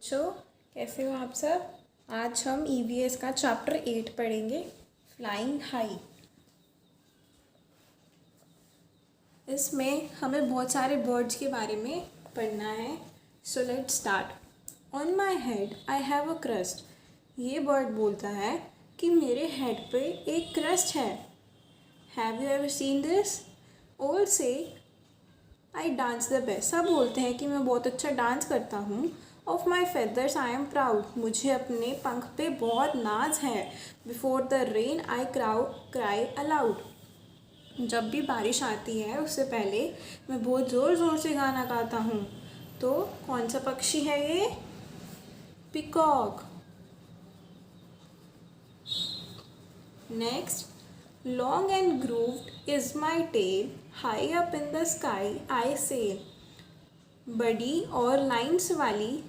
बच्चों, कैसे हो आप सब। आज हम ईवीएस का चैप्टर 8 पढ़ेंगे, फ्लाइंग हाई। इसमें हमें बहुत सारे बर्ड्स के बारे में पढ़ना है। So let's start. On my head I have a crust. ये बर्ड बोलता है कि मेरे हेड पे एक क्रस्ट है। Have you ever seen this? All से आई डांस द बेस्ट। सब बोलते हैं कि मैं बहुत अच्छा डांस करता हूँ। Of my feathers I am proud. मुझे अपने पंख पे बहुत नाज है। Before the rain I cry allowed. जब भी बारिश आती है उससे पहले मैं बहुत ज़ोर ज़ोर से गाना गाता हूँ। तो कौन सा पक्षी है ये? Peacock. Next, long and grooved is my tail, high up in the sky I sail. बड़ी और लाइंस वाली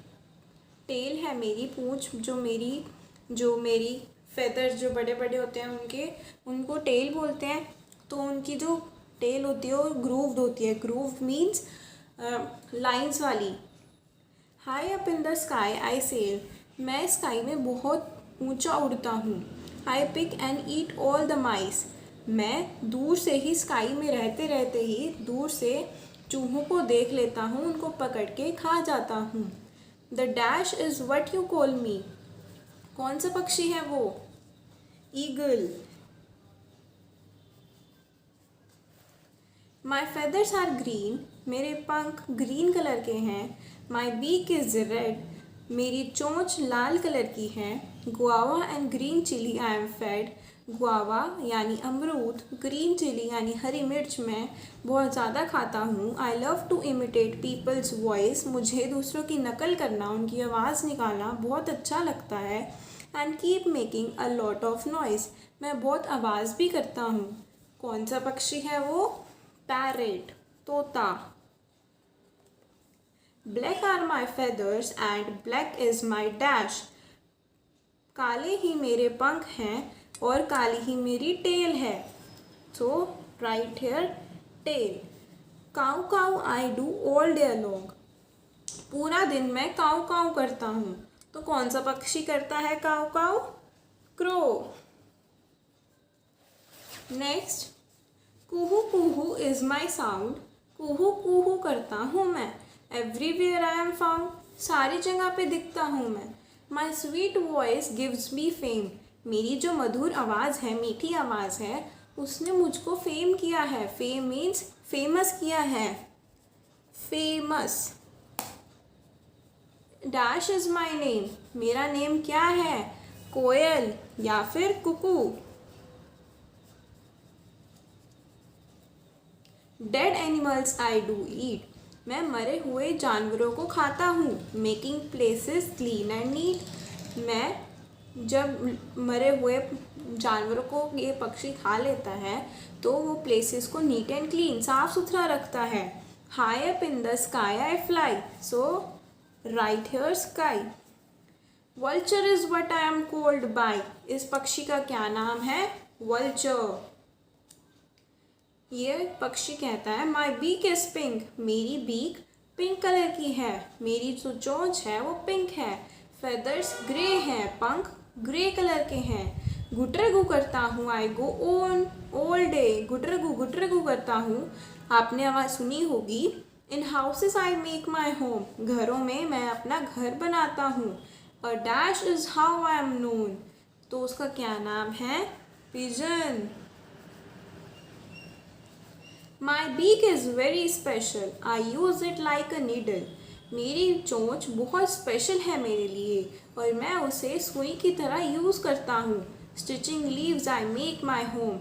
टेल है मेरी, पूंछ जो मेरी फेदर्स जो बड़े बड़े होते हैं उनको टेल बोलते हैं। तो उनकी जो टेल होती है वो ग्रूव्ड होती है। ग्रूव्ड मीन्स लाइंस वाली। High up in the sky I sail. मैं स्काई में बहुत ऊंचा उड़ता हूँ। I pick and eat all the mice. मैं दूर से ही स्काई में रहते रहते ही दूर से चूहों को देख लेता हूँ, उनको पकड़ के खा जाता हूँ। The dash is what you call me. कौन सा पक्षी है वो? Eagle. My feathers are green. मेरे पंख ग्रीन कलर के हैं। My beak is red. मेरी चोंच लाल कलर की है। Guava and green chilli I am fed. Guava यानी अमरूद, ग्रीन चिली यानी हरी मिर्च मैं बहुत ज़्यादा खाता हूँ। I love to imitate people's voice. मुझे दूसरों की नकल करना, उनकी आवाज़ निकालना बहुत अच्छा लगता है। And keep making a lot of noise. मैं बहुत आवाज़ भी करता हूँ। कौन सा पक्षी है वो? पैरेट, तोता। Black are my feathers and black is my dash. काले ही मेरे पंख हैं और काली ही मेरी टेल है। So right here tail. Caw caw I do all day long. पूरा दिन मैं काऊ काऊ करता हूँ। तो कौन सा पक्षी करता है काऊ काऊ? क्रो। नेक्स्ट, कुहू कुहू इज माई साउंड। कुहू कुहू करता हूँ मैं। Everywhere I am found. सारी जगह पे दिखता हूँ मैं। My sweet voice gives me fame. मेरी जो मधुर आवाज़ है, मीठी आवाज़ है, उसने मुझको फेम किया है। फेम मीन्स फेमस किया है। Famous. Dash is my name. मेरा नेम क्या है? कोयल या फिर cuckoo. Dead animals I do eat. मैं मरे हुए जानवरों को खाता हूँ। Making places clean and neat. मैं जब मरे हुए जानवरों को ये पक्षी खा लेता है तो वो प्लेसेस को नीट एंड क्लीन, साफ सुथरा रखता है। High up in the sky I fly. So right here sky. Vulture is what I am called by. इस पक्षी का क्या नाम है? वल्चर। ये पक्षी कहता है माई बीक इज पिंक। मेरी बीक पिंक कलर की है। मेरी जो चोंच है वो पिंक है। फेदर्स ग्रे हैं, पंख ग्रे कलर के हैं। गुटरगु करता हूँ I go on all day. गुटरगु करता हूँ। आपने आवाज़ सुनी होगी। In houses I make my home. घरों में मैं अपना घर बनाता हूँ। और dash is how I am known. तो उसका क्या नाम है? Pigeon. My beak is very special. I use it like a needle. मेरी चोंच बहुत स्पेशल है मेरे लिए और मैं उसे सुई की तरह यूज़ करता हूँ। Stitching leaves I make my home.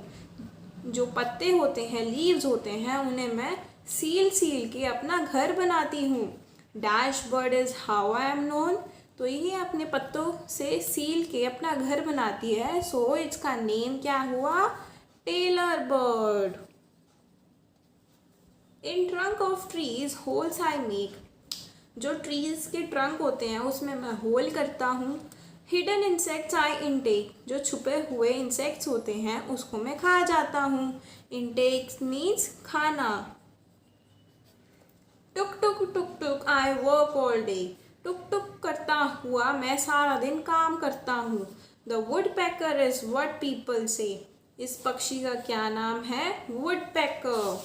जो पत्ते होते हैं, लीव्स होते हैं, उन्हें मैं सील के अपना घर बनाती हूँ। Dash bird is how I am known. तो ये अपने पत्तों से सील के अपना घर बनाती है। सो इसका नेम क्या हुआ? Tailor bird. In trunk of trees holes I make. जो ट्रीज के ट्रंक होते हैं उसमें मैं होल करता हूँ। हिडन इंसेक्ट्स आई इनटेक। जो छुपे हुए इंसेक्ट्स होते हैं उसको मैं खा जाता हूँ। इनटेक मीन्स खाना। टुक टुक टुक टुक आई वर्क ऑल डे। टुक टुक करता हुआ मैं सारा दिन काम करता हूँ। The wood packer is what people से। इस पक्षी का क्या नाम है? Would packer.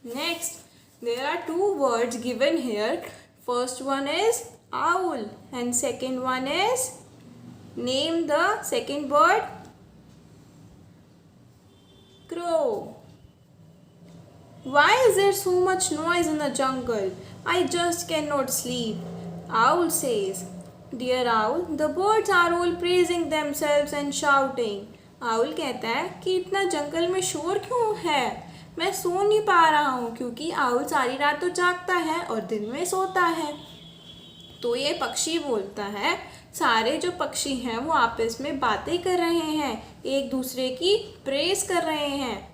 Next, there are two words given here. First one is owl and second one is, name the second bird. Crow. Why is there so much noise in the jungle? I just cannot sleep. Owl says, Dear owl, the birds are all praising themselves and shouting. Owl कहता है कि इतना जंगल में शोर क्यों है? मैं सो नहीं पा रहा हूँ क्योंकि आउल सारी रात तो जागता है और दिन में सोता है। तो ये पक्षी बोलता है, सारे जो पक्षी हैं वो आपस में बातें कर रहे हैं, एक दूसरे की प्रेज कर रहे हैं।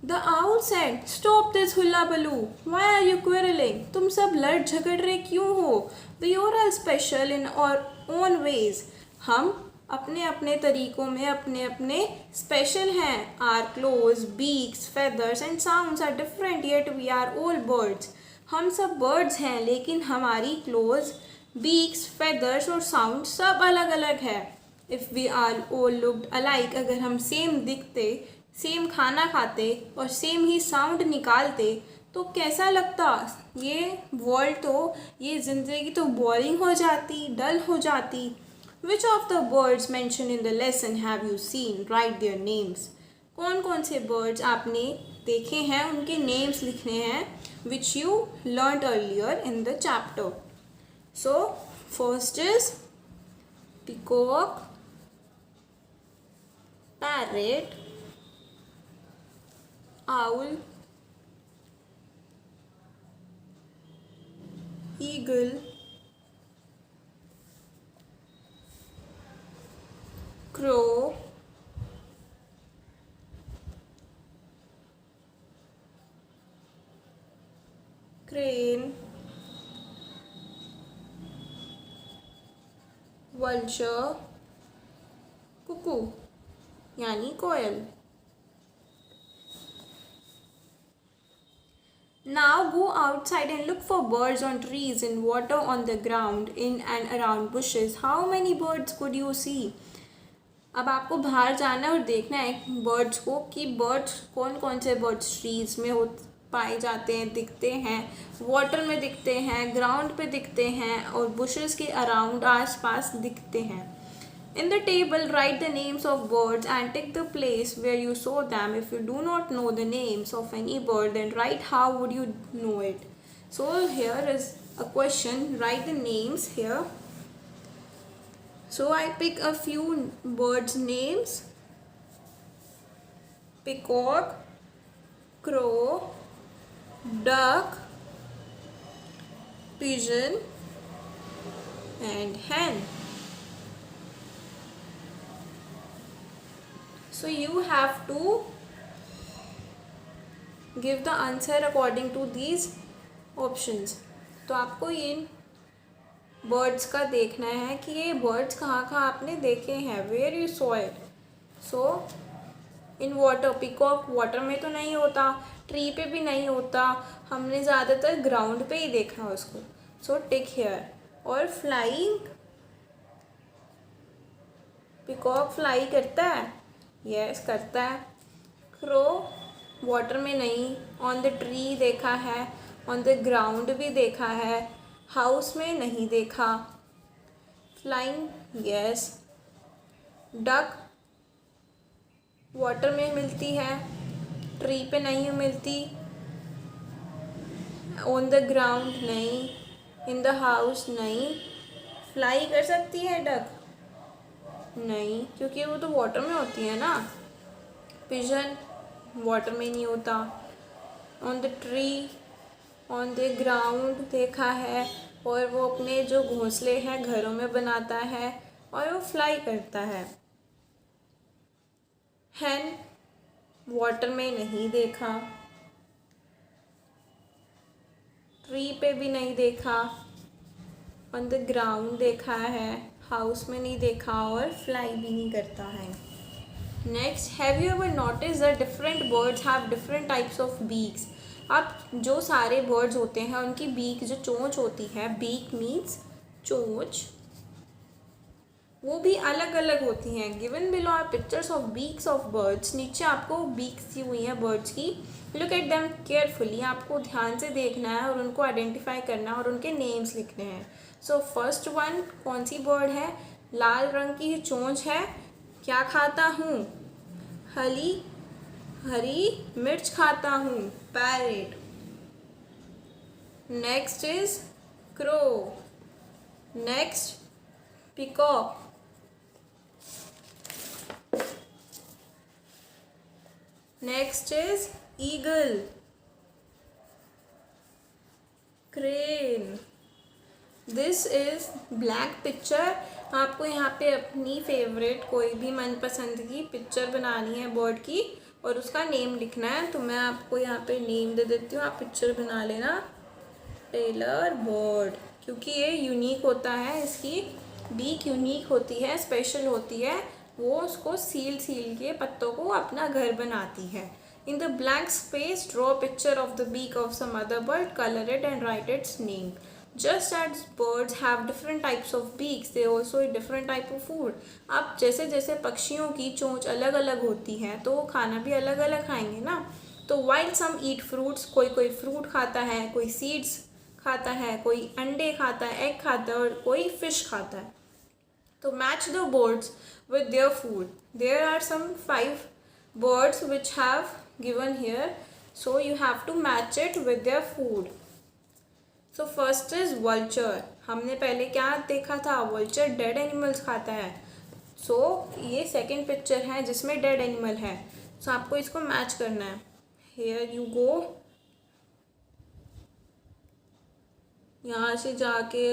The owl said, Stop this hullabaloo. Why are you quarreling? तुम सब लड़ झगड़ रहे क्यों हो? We are all special in our own ways. हम अपने अपने तरीकों में अपने अपने स्पेशल हैं. Our claws, beaks, feathers and sounds are different, yet we are all birds. हम सब birds हैं लेकिन हमारी claws, beaks, feathers और sound सब अलग अलग है. If we all looked alike, अगर हम सेम दिखते, सेम खाना खाते और सेम ही साउंड निकालते तो कैसा लगता? ये वर्ल्ड तो, ये ज़िंदगी तो बोरिंग हो जाती, डल हो जाती. Which of the birds mentioned in the lesson have you seen? Write their names. कौन कौन से birds आपने देखे हैं, उनके names लिखने हैं, which you learnt earlier in the chapter. So first is peacock, parrot, owl, eagle, crow, crane, vulture, cuckoo यानी कोयल. Now go outside and look for birds on trees, in water, on the ground, in and around bushes. How many birds could you see? अब आपको बाहर जाना है और देखना है birds को कि बर्ड्स कौन कौन से बर्ड्स ट्रीज में हो पाए जाते हैं, दिखते हैं, वाटर में दिखते हैं, ग्राउंड पे दिखते हैं और बुशेस के अराउंड आसपास दिखते हैं. In the table, write the names of birds and tick the place where you saw them. If you do not know the names of any bird, then write how would you know it. So here is a question. Write the names here. So I pick a few birds' names. Peacock, crow, duck, pigeon and hen. So you have to give the answer according to these options. तो आपको in birds का देखना है कि ये birds कहाँ कहाँ आपने देखे हैं, where you saw it. So in water, peacock water में तो नहीं होता, ट्री पे भी नहीं होता, हमने ज़्यादातर ग्राउंड पे ही देखा उसको. सो टिक हियर. और फ्लाइंग, पीकॉक फ्लाई करता है, यस करता है. क्रो वाटर में नहीं, ऑन द ट्री देखा है, ऑन द ग्राउंड भी देखा है, हाउस में नहीं देखा. Flying yes. डक वाटर में मिलती है, ट्री पे नहीं मिलती, ऑन द ग्राउंड नहीं, इन द हाउस नहीं. फ्लाई कर सकती है डक? नहीं, क्योंकि वो तो वाटर में होती है ना. पिजन वाटर में नहीं होता. On the tree, on the ground देखा है और वो अपने जो घोंसले हैं घरों में बनाता है और वो फ्लाई करता है. हैन वाटर में नहीं देखा, ट्री पे भी नहीं देखा, ऑन द ग्राउंड देखा है, हाउस में नहीं देखा और फ्लाई भी नहीं करता है. Next, have you ever notice that different birds have different types of beaks. अब जो सारे बर्ड्स होते हैं उनकी बीक जो चोंच होती है, बीक मीन्स चोंच, वो भी अलग अलग होती हैं। Given below are pictures of beaks of birds, नीचे आपको बीक्स दी हुई हैं बर्ड्स की। लुक एट देम केयरफुली, आपको ध्यान से देखना है और उनको आइडेंटिफाई करना है और उनके नेम्स लिखने हैं। सो फर्स्ट वन कौन सी बर्ड है? लाल रंग की चोंच है। क्या खाता हूँ? हरी मिर्च खाता हूँ, parrot. Next is crow, next peacock, next is eagle, crane. This is black picture. आपको यहाँ पे अपनी फेवरेट कोई भी मनपसंद की पिक्चर बनानी है बर्ड की और उसका नेम लिखना है। तो मैं आपको यहाँ पे नेम दे देती हूँ, आप पिक्चर बना लेना। टेलर बर्ड, क्योंकि ये यूनिक होता है, इसकी बीक यूनिक होती है, स्पेशल होती है, वो उसको सील के पत्तों को अपना घर बनाती है। In the blank space draw picture of the beak of some other bird, colour it and write its name. Just as birds have different types of beaks, they also eat different type of food. अब जैसे जैसे पक्षियों की चोंच अलग अलग होती है तो वो खाना भी अलग अलग खाएंगे ना। तो while some eat fruits, कोई फ्रूट खाता है, कोई सीड्स खाता है, कोई अंडे खाता है, एग खाता है और कोई फिश खाता है। तो match the birds with their food. There are some 5 birds which have given here, so you have to match it with their food. So first is vulture. हमने पहले क्या देखा था? वल्चर डेड एनिमल्स खाता है। सो ये सेकंड पिक्चर है जिसमें डेड एनिमल है। सो आपको इसको मैच करना है। हियर यू गो, यहाँ से जाके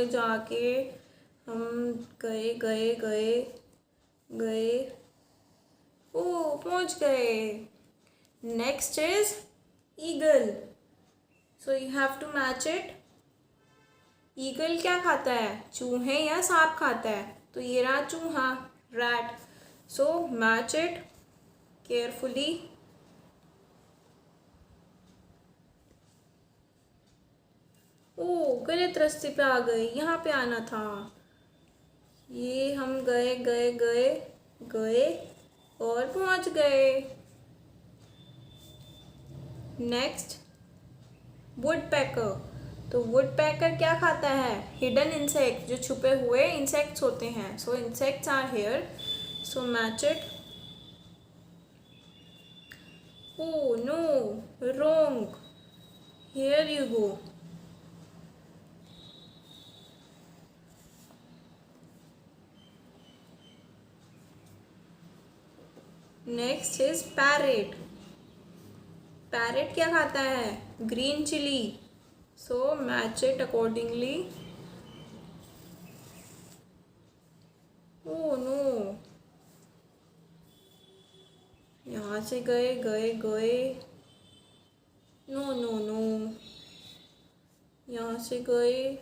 हम गए ओ पहुँच गए। Next is eagle, so you have to match it. Eagle क्या खाता है? चूहे या सांप खाता है? तो ये रहा चूहा, rat. So match it carefully. ओ गलत रास्ते पे आ गए, यहाँ पे आना था। ये हम गए और पहुँच गए। Next woodpecker. तो वुडपेकर क्या खाता है? हिडन इंसेक्ट, जो छुपे हुए इंसेक्ट्स होते हैं। सो insects are here, so match it. Oh no, wrong, here you go. Next is parrot. Parrot क्या खाता है? Green chilli, so match it accordingly. Oh no, यहाँ से गए नो, यहाँ से गए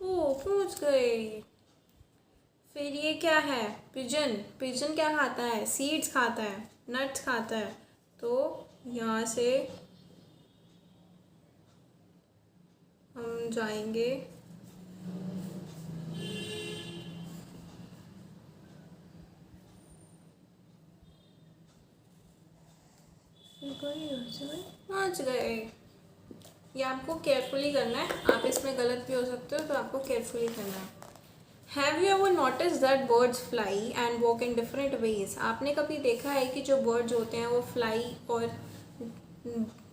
ओ पहुँच गए। फिर ये क्या है? पिजन। पिजन क्या खाता है? सीड्स खाता है, नट्स खाता है। तो यहाँ से हम जाएंगे पहुँच गए। ये आपको केयरफुली करना है, आप इसमें गलत भी हो सकते हो, तो आपको केयरफुली करना है। Have you ever notice that birds fly and walk in different ways? आपने कभी देखा है कि जो बर्ड्स होते हैं वो फ्लाई और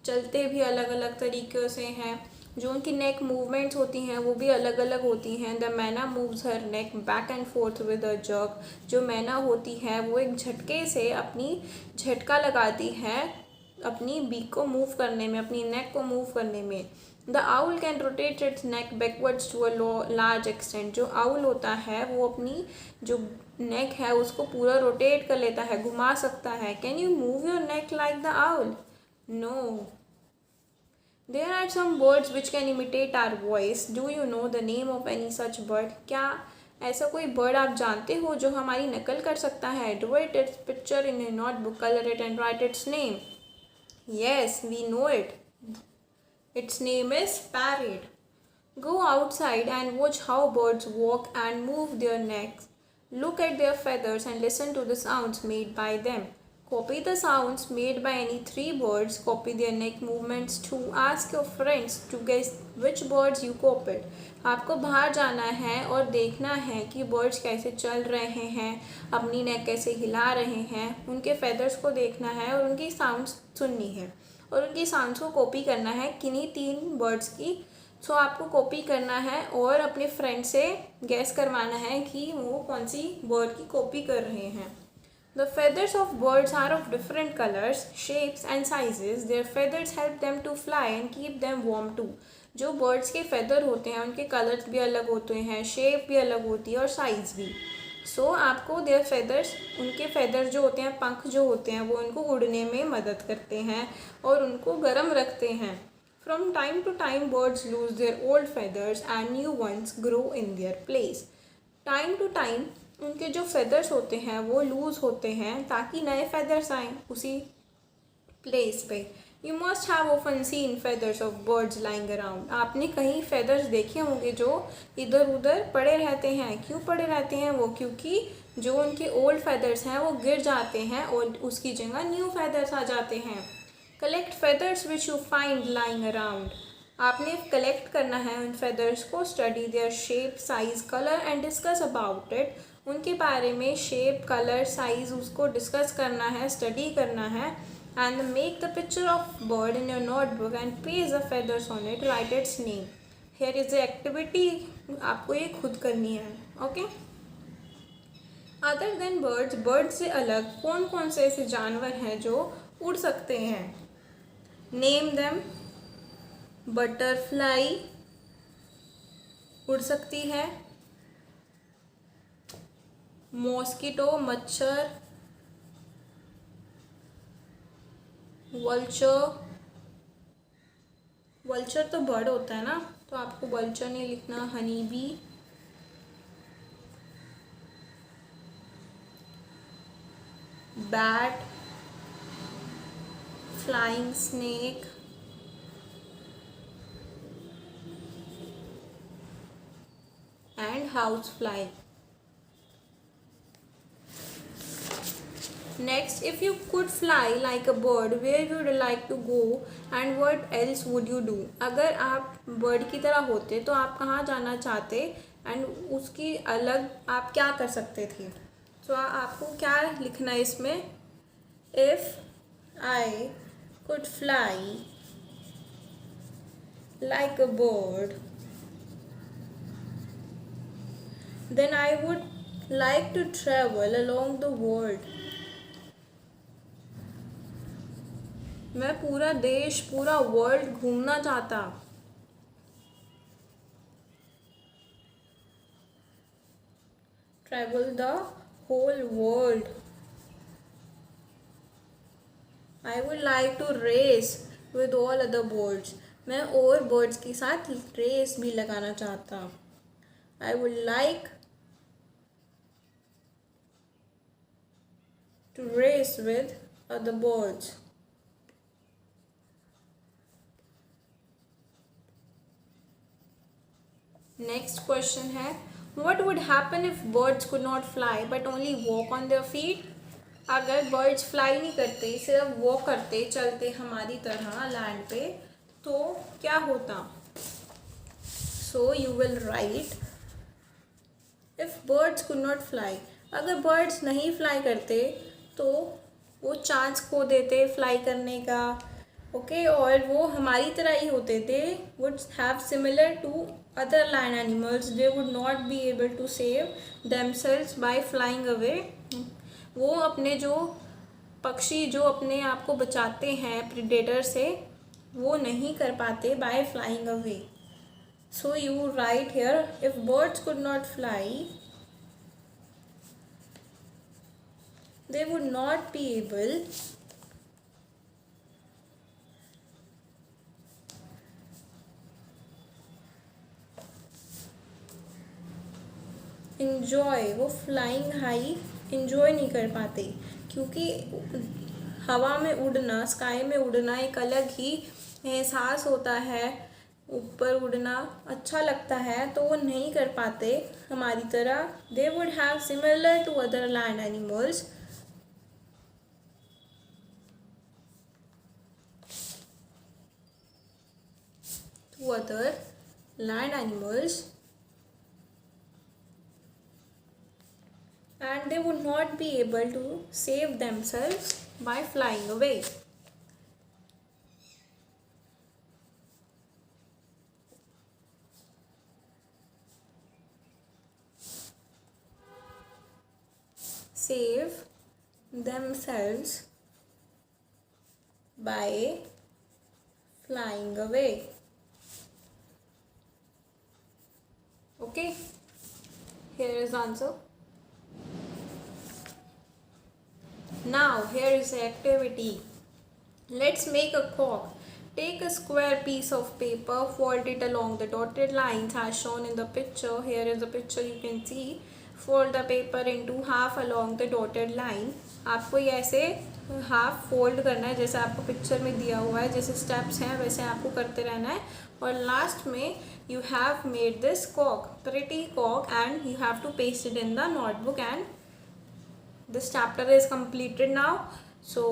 चलते भी अलग अलग तरीक़े से हैं। जो उनकी नेक मूवमेंट्स होती हैं वो भी अलग अलग होती हैं। द मैना moves her neck back and fourth with a jerk. जो मैना होती है वो एक झटके से अपनी झटका लगाती है अपनी बीक को मूव करने में, अपनी नेक को मूव करने में। The owl can rotate its neck backwards to a large extent. जो आउल होता है वो अपनी जो नेक है उसको पूरा रोटेट कर लेता है, घुमा सकता है। Can you move your neck like the owl? No. There are some birds which can imitate our voice. Do you know the name of any such bird? क्या ऐसा कोई बर्ड आप जानते हो जो हमारी नकल कर सकता है? Draw its picture in a notebook, colour it and write its name. Yes, we know it. Its name is parrot. Go outside and watch how birds walk and move their necks. Look at their feathers and listen to the sounds made by them. Copy the sounds made by any three birds. Copy their neck movements too. Ask your friends to guess which birds you copied. आपको बाहर जाना है और देखना है कि birds कैसे चल रहे हैं, अपनी नेक कैसे हिला रहे हैं, उनके फेदर्स को देखना है और उनकी साउंड्स सुननी है और उनकी साउंड्स को कॉपी करना है किन्हीं 3 बर्ड्स की. सो आपको कॉपी करना है और अपने फ्रेंड से गैस करवाना है कि वो कौन सी बर्ड की कॉपी कर रहे हैं. The feathers of birds are of different colors, shapes and sizes. Their feathers help them to fly and keep them warm too. जो बर्ड्स के फेदर होते हैं उनके कलर्स भी अलग होते हैं, शेप भी अलग होती है और साइज़ भी. सो आपको देयर फेदर्स, उनके फेदर जो होते हैं, पंख जो होते हैं, वो उनको उड़ने में मदद करते हैं और उनको गर्म रखते हैं. From time to time, birds lose their old feathers and new ones grow in their place. Time to time, उनके जो feathers होते हैं वो लूज़ होते हैं ताकि नए feathers आएँ उसी place पे. You must have often seen feathers of birds lying around. आपने कहीं feathers देखे होंगे जो इधर उधर पड़े रहते हैं. क्यों पड़े रहते हैं वो? क्योंकि जो उनके old feathers हैं वो गिर जाते हैं और उसकी जगह new feathers आ जाते हैं. Collect feathers which you find lying around. आपने कलेक्ट करना है उन feathers को. Study their shape, size, color and discuss about it. उनके बारे में shape, color, size उसको discuss करना है, study करना है. And make the picture of bird in your notebook and paste the feathers on it. Write its name. Here is the activity. आपको ये खुद करनी है. Okay? Other than birds, birds से अलग कौन कौन से ऐसे जानवर हैं जो उड़ सकते हैं? Name them. बटरफ्लाई उड़ सकती है. मॉस्किटो मच्छर. वल्चर. वल्चर तो बर्ड होता है ना, तो आपको वल्चर नहीं लिखना. Honey bee. Bat. Flying snake. And house fly. Next, if you could fly like a bird, where would you like to go and what else would you do? अगर आप बर्ड की तरह होते तो आप कहाँ जाना चाहते एंड उसकी अलग आप क्या कर सकते थे? तो आपको क्या लिखना है इसमें? If I could fly like a bird, then I would like to travel along the world. मैं पूरा देश, पूरा वर्ल्ड घूमना चाहता. Travel the whole world. I would like to race with all other birds. मैं और बर्ड्स के साथ रेस भी लगाना चाहता. I would like to race with other birds. Next question है, what would happen if birds could not fly but only walk on their feet? अगर birds fly नहीं करते, सिर्फ वॉक करते, चलते हमारी तरह लैंड पे, तो क्या होता? So you will write, if birds could not fly. अगर बर्ड्स नहीं फ्लाई करते तो वो चांस खो देते फ्लाई करने का. ओके, और वो हमारी तरह ही होते थे. Would have similar to other land animals. They would not be able to save themselves by flying away. वो अपने जो पक्षी जो अपने आप को बचाते हैं प्रेडेटर से, वो नहीं कर पाते by flying away. So you write here, if birds could not fly, they would not be able enjoy, वो फ्लाइंग हाई इन्जॉय नहीं कर पाते, क्योंकि हवा में उड़ना, स्काई में उड़ना एक अलग ही एहसास होता है, ऊपर उड़ना अच्छा लगता है, तो वो नहीं कर पाते हमारी तरह। They would have similar to other land animals, to other land animals, and they would not be able to save themselves by flying away. Save themselves by flying away. Okay, here is the answer. Now here is the activity. Let's make a cork. Take a square piece of paper, fold it along the dotted lines as shown in the picture. Here is the picture you can see. Fold the paper into half along the dotted line. आपको ये ऐसे half fold करना है, जैसे आपको picture में दिया हुआ है, जैसे स्टेप्स हैं वैसे आपको करते रहना है, और लास्ट में you have made this cork, pretty cork, and you have to paste it in the notebook, and this chapter is completed now. So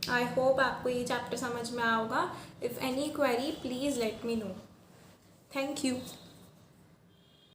I hope आपको ये चैप्टर समझ में आएगा. If any query, please let me know. Thank you.